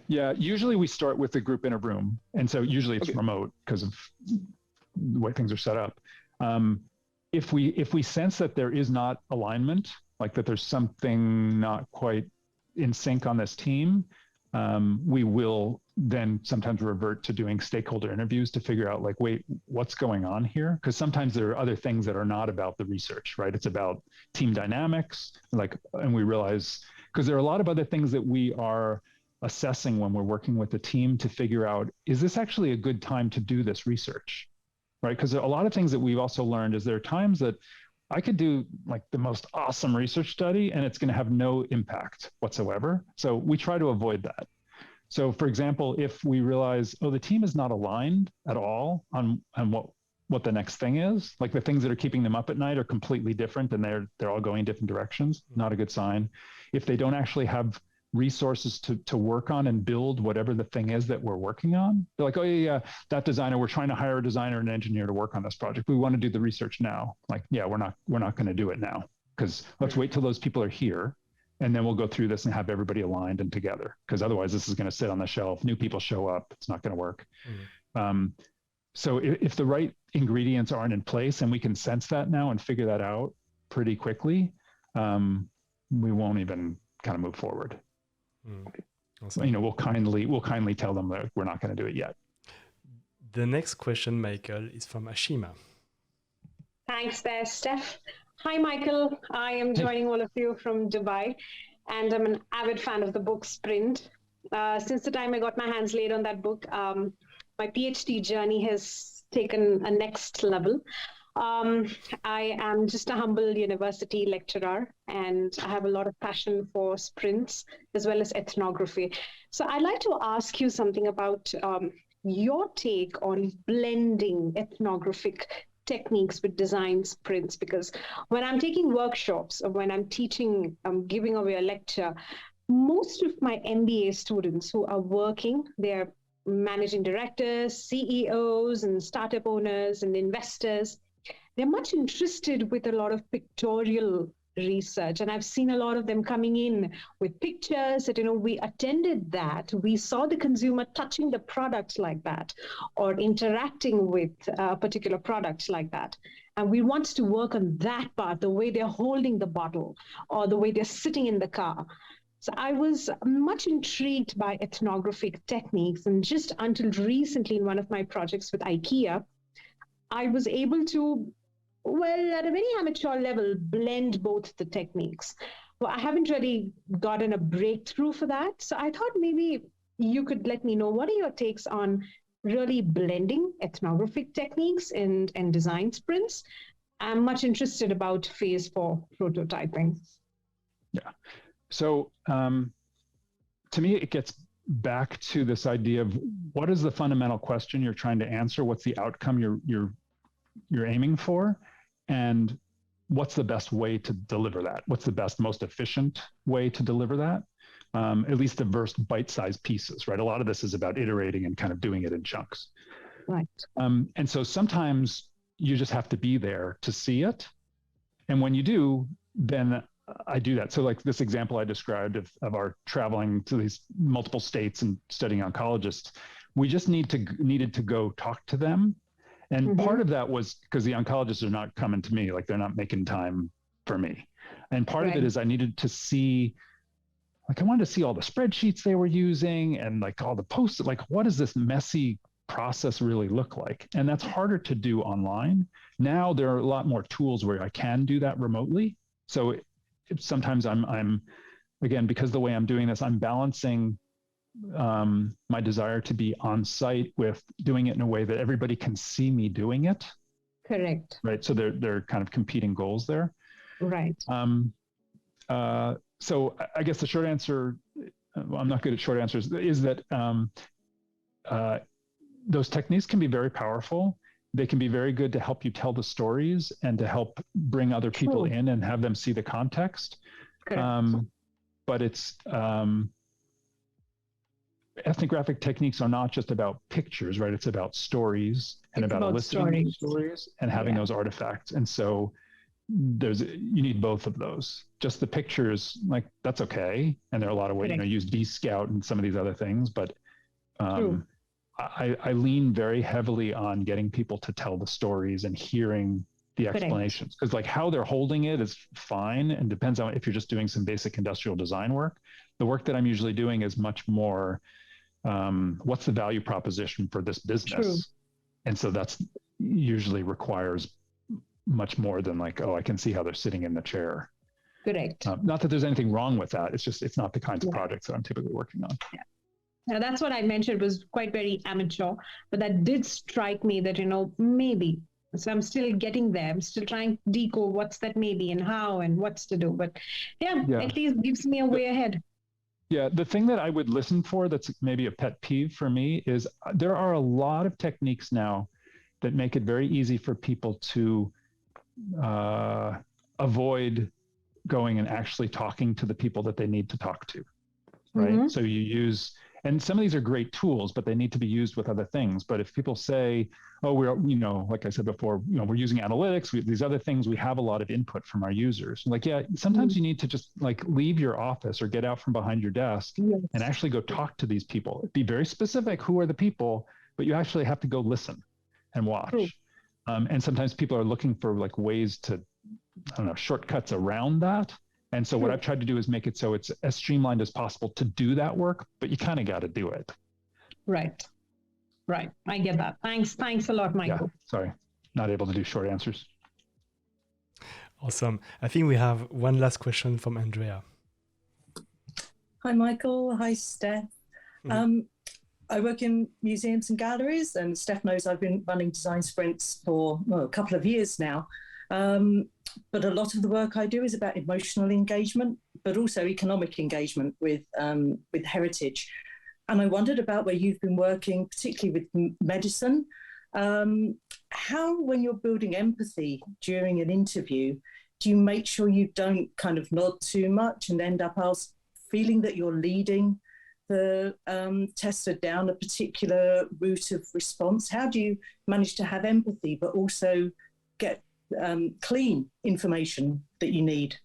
Speaker 2: Yeah, usually we start with the group in a room, and so usually it's remote because of the way things are set up. If we sense that there is not alignment, like that there's something not quite in sync on this team, we will then sometimes revert to doing stakeholder interviews to figure out like, wait, what's going on here? Because sometimes there are other things that are not about the research, right? It's about team dynamics, and we realize, because there are a lot of other things that we are assessing when we're working with the team to figure out, is this actually a good time to do this research, right? Because a lot of things that we've also learned is there are times that I could do like the most awesome research study and it's going to have no impact whatsoever. So we try to avoid that. So for example, if we realize, the team is not aligned at all on what the next thing is, like the things that are keeping them up at night are completely different and they're all going in different directions, not a good sign. If they don't actually have resources to work on and build whatever the thing is that we're working on, they're like, that designer, we're trying to hire a designer and an engineer to work on this project. We want to do the research now. Like, yeah, we're not going to do it now, because let's wait till those people are here. And then we'll go through this and have everybody aligned and together, because otherwise this is going to sit on the shelf. New people show up. It's not going to work. So if the right ingredients aren't in place and we can sense that now and figure that out pretty quickly, we won't even kind of move forward. Awesome. We'll kindly tell them that we're not going to do it yet.
Speaker 1: The next question, Michael, is from Ashima.
Speaker 4: Thanks there, Steph. Hi, Michael. I am joining all of you from Dubai, and I'm an avid fan of the book Sprint. Since the time I got my hands laid on that book, my PhD journey has taken a next level. I am just a humble university lecturer, and I have a lot of passion for sprints as well as ethnography. So I'd like to ask you something about your take on blending ethnographic techniques with design sprints, because when I'm taking workshops or when I'm teaching, I'm giving away a lecture, most of my MBA students who are working, they're managing directors, CEOs, and startup owners and investors. They're much interested with a lot of pictorial research. And I've seen a lot of them coming in with pictures that, we attended that. We saw the consumer touching the product like that, or interacting with a particular product like that. And we want to work on that part, the way they're holding the bottle or the way they're sitting in the car. So I was much intrigued by ethnographic techniques. And just until recently in one of my projects with IKEA, I was able to, at a very amateur level, blend both the techniques. Well, I haven't really gotten a breakthrough for that. So I thought maybe you could let me know, what are your takes on really blending ethnographic techniques and design sprints? I'm much interested about phase 4 prototyping.
Speaker 2: Yeah. So to me, it gets back to this idea of what is the fundamental question you're trying to answer? What's the outcome you're aiming for? And what's the best way to deliver that? What's the best, most efficient way to deliver that? At least the first bite-sized pieces, right? A lot of this is about iterating and kind of doing it in chunks.
Speaker 4: Right.
Speaker 2: And so sometimes you just have to be there to see it. And when you do, then I do that. So like this example I described of our traveling to these multiple states and studying oncologists, we just needed to go talk to them And part of that was because the oncologists are not coming to me, like they're not making time for me. And part of it is I needed to see, like I wanted to see all the spreadsheets they were using and like all the posts, like what does this messy process really look like? And that's harder to do online. Now there are a lot more tools where I can do that remotely. So sometimes I'm again, because the way I'm doing this, I'm balancing my desire to be on site with doing it in a way that everybody can see me doing it.
Speaker 4: Correct.
Speaker 2: Right. So they're kind of competing goals there.
Speaker 4: Right.
Speaker 2: So I guess the short answer, I'm not good at short answers, is that those techniques can be very powerful. They can be very good to help you tell the stories and to help bring other people in and have them see the context. But it's ethnographic techniques are not just about pictures, right? It's about stories and about eliciting stories and having those artifacts. And so you need both of those. Just the pictures, like that's okay. And there are a lot of ways, use D-Scout and some of these other things, but I lean very heavily on getting people to tell the stories and hearing the explanations, because like how they're holding it is fine and depends on if you're just doing some basic industrial design work. The work that I'm usually doing is much more, what's the value proposition for this business? And so that's usually requires much more than like, oh, I can see how they're sitting in the chair. Not that there's anything wrong with that. It's just, it's not the kinds of projects that I'm typically working on.
Speaker 4: Now, that's what I mentioned was quite very amateur, but that did strike me that, maybe. So I'm still getting there. I'm still trying to decode what's that maybe and how and what's to do. But at least gives me a way ahead.
Speaker 2: Yeah, the thing that I would listen for that's maybe a pet peeve for me is there are a lot of techniques now that make it very easy for people to avoid going and actually talking to the people that they need to talk to, right? So you use, and some of these are great tools, but they need to be used with other things. But if people say, oh, we're, like I said before, we're using analytics, these other things, we have a lot of input from our users. Like, sometimes you need to just like leave your office or get out from behind your desk and actually go talk to these people. Be very specific, who are the people, but you actually have to go listen and watch. And sometimes people are looking for like ways to, shortcuts around that. And so what I've tried to do is make it so it's as streamlined as possible to do that work, but you kind of got to do it.
Speaker 4: Right. I get that. Thanks a lot, Michael.
Speaker 2: Yeah, sorry, not able to do short answers.
Speaker 1: Awesome. I think we have one last question from Andrea.
Speaker 5: Hi, Michael. Hi, Steph. I work in museums and galleries, and Steph knows I've been running design sprints for a couple of years now. But a lot of the work I do is about emotional engagement, but also economic engagement with heritage. And I wondered about where you've been working, particularly with medicine. How, when you're building empathy during an interview, do you make sure you don't kind of nod too much and end up feeling that you're leading the tester down a particular route of response? How do you manage to have empathy, but also get clean information that you need?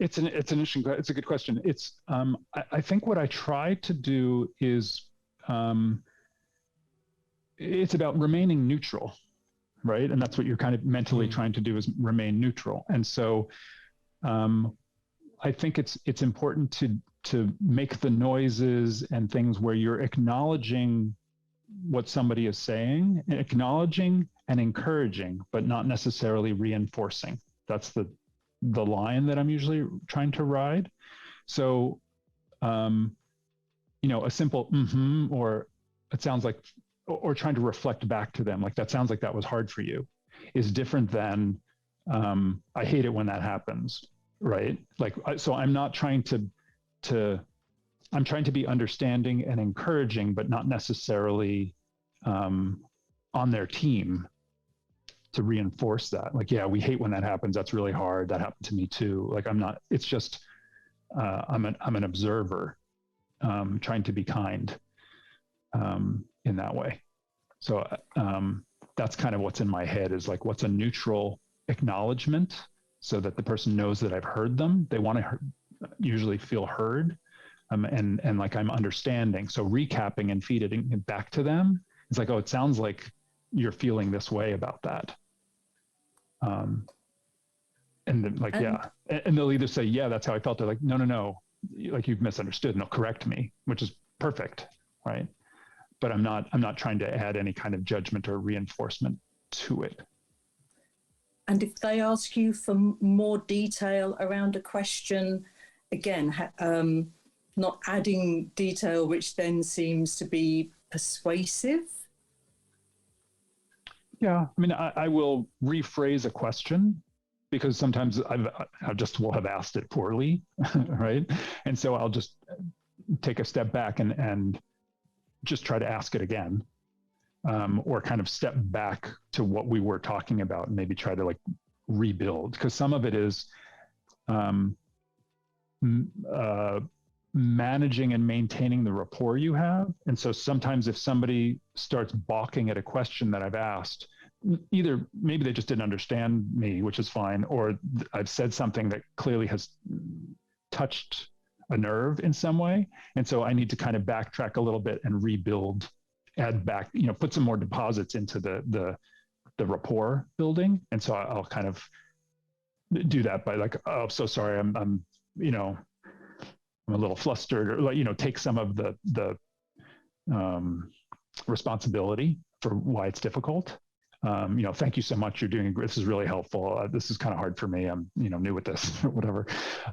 Speaker 2: It's a good question. I think what I try to do is, it's about remaining neutral, right? And that's what you're kind of mentally trying to do, is remain neutral. And so, I think it's important to make the noises and things where you're acknowledging what somebody is saying, acknowledging and encouraging, but not necessarily reinforcing. That's the line that I'm usually trying to ride. So, a simple or it sounds like, or trying to reflect back to them, like that sounds like that was hard for you, is different than I hate it when that happens, right? Like, so I'm not trying I'm trying to be understanding and encouraging, but not necessarily on their team to reinforce that. Like, yeah, we hate when that happens. That's really hard. That happened to me too. Like, it's just, I'm an observer, trying to be kind in that way. So that's kind of what's in my head, is like, what's a neutral acknowledgement so that the person knows that I've heard them. They want to usually feel heard, and like I'm understanding. So recapping and feeding it back to them. It's like, oh, it sounds like you're feeling this way about that. And then like, and they'll either say, yeah, that's how I felt. They're like, no, like you've misunderstood and they'll correct me, which is perfect, right? But I'm not trying to add any kind of judgment or reinforcement to it.
Speaker 5: And if they ask you for more detail around a question, again, not adding detail, which then seems to be persuasive.
Speaker 2: Yeah, I mean, I will rephrase a question because sometimes I just will have asked it poorly, right? And so I'll just take a step back and just try to ask it again, or kind of step back to what we were talking about and maybe try to like rebuild. Because some of it is managing and maintaining the rapport you have. And so sometimes if somebody starts balking at a question that I've asked, either maybe they just didn't understand me, which is fine, or I've said something that clearly has touched a nerve in some way. And so I need to kind of backtrack a little bit and rebuild, add back, put some more deposits into the rapport building. And so I'll kind of do that by like, oh, so sorry, I'm a little flustered, or like, take some of the responsibility for why it's difficult. Thank you so much. You're doing this is really helpful. This is kind of hard for me. I'm, new with this or whatever.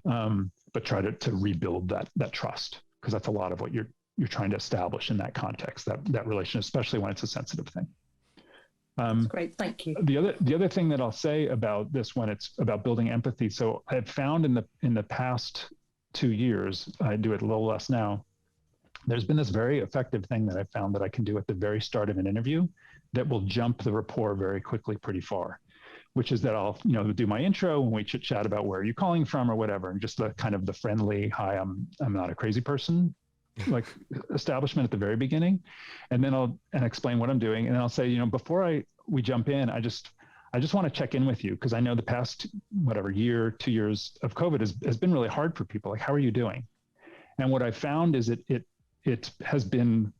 Speaker 2: But try to rebuild that trust, because that's a lot of what you're trying to establish in that context, that relation, especially when it's a sensitive thing.
Speaker 5: That's great. Thank you.
Speaker 2: The other thing that I'll say about this, when it's about building empathy. So I've found in the past 2 years, I do it a little less now. There's been this very effective thing that I found that I can do at the very start of an interview that will jump the rapport very quickly, pretty far, which is that I'll, do my intro and we chit chat about where are you calling from or whatever. And just the kind of the friendly, hi, I'm not a crazy person, like establishment at the very beginning. And then I'll explain what I'm doing. And then I'll say, before we jump in, I just want to check in with you, because I know the past, year, 2 years of COVID has been really hard for people. Like, how are you doing? And what I found is it has been,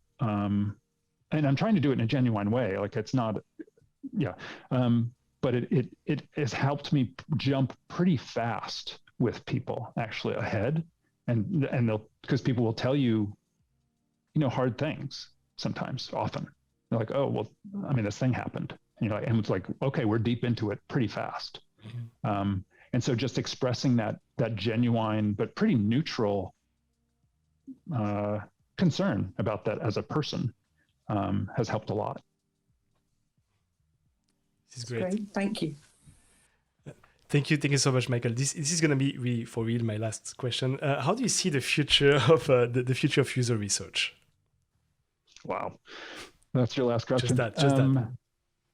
Speaker 2: and I'm trying to do it in a genuine way. Like it's not, but it has helped me jump pretty fast with people actually ahead. And because people will tell you, hard things sometimes, often. They're like, oh, well, I mean, this thing happened, and it's like, okay, we're deep into it pretty fast. Mm-hmm. And so just expressing that genuine, but pretty neutral concern about that as a person has helped a lot.
Speaker 1: This is great.
Speaker 5: Thank you.
Speaker 1: Thank you so much, Michael. This is going to be for real my last question. How do you see the future of the future of user research?
Speaker 2: Wow, that's your last question.
Speaker 1: Just that.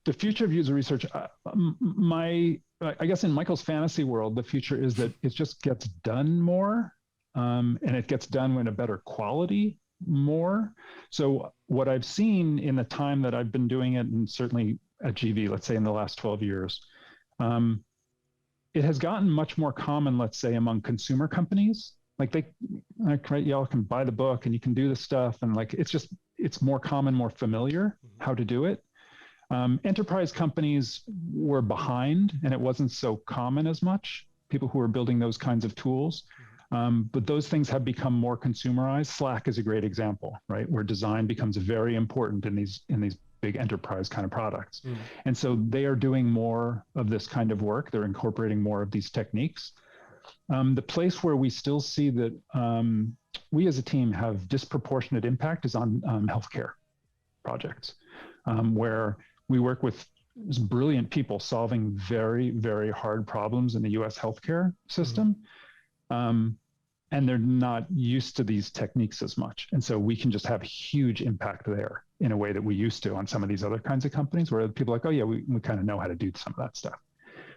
Speaker 2: The future of user research. I guess in Michael's fantasy world, the future is that it just gets done more, and it gets done in a better quality more. So what I've seen in the time that I've been doing it, and certainly at GV, let's say in the last 12 years, it has gotten much more common, let's say, among consumer companies. Right, y'all can buy the book and you can do this stuff. And it's more common, more familiar how to do it. Enterprise companies were behind and it wasn't so common as much, people who were building those kinds of tools. But those things have become more consumerized. Slack is a great example, right? Where design becomes very important in these big enterprise kind of products. And so they are doing more of this kind of work. They're incorporating more of these techniques. The place where we still see that we as a team have disproportionate impact is on healthcare projects, where we work with brilliant people solving very, very hard problems in the US healthcare system. And they're not used to these techniques as much. And so we can just have huge impact there in a way that we used to on some of these other kinds of companies, where people are like, oh yeah, we kind of know how to do some of that stuff.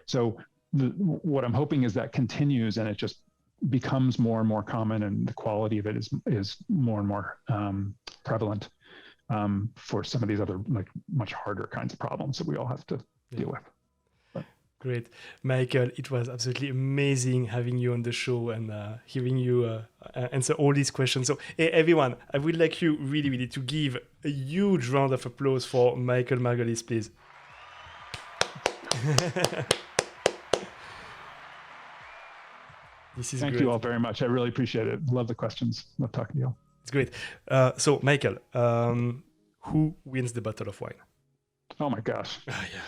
Speaker 2: So what I'm hoping is that continues and it just becomes more and more common, and the quality of it is more and more prevalent for some of these other much harder kinds of problems that we all have to deal with.
Speaker 1: Great. Michael, it was absolutely amazing having you on the show and hearing you answer all these questions. So, hey, everyone, I would like you really to give a huge round of applause for Michael Margolis, please. This is
Speaker 2: Thank
Speaker 1: great.
Speaker 2: you all very much. I really appreciate it. Love the questions. Love talking to you all.
Speaker 1: It's great. So, Michael, who wins the bottle of wine?
Speaker 2: Oh my gosh.
Speaker 1: Yeah.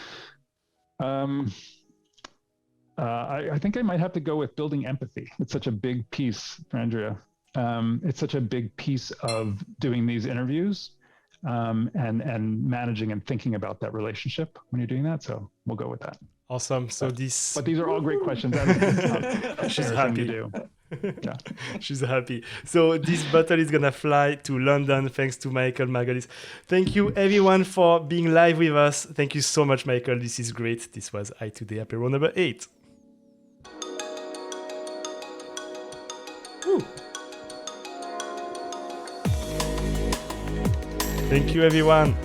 Speaker 2: I think I might have to go with building empathy. It's such a big piece for Andrea. It's such a big piece of doing these interviews and managing and thinking about that relationship when you're doing that. So we'll go with that.
Speaker 1: Awesome. So
Speaker 2: But these are all great questions.
Speaker 1: She's happy.
Speaker 2: Yeah.
Speaker 1: She's happy. So this bottle is gonna fly to London thanks to Michael Margolis. Thank you everyone for being live with us. Thank you so much, Michael. This is great. This was Itoday Apéro number 8. Woo. Thank you everyone.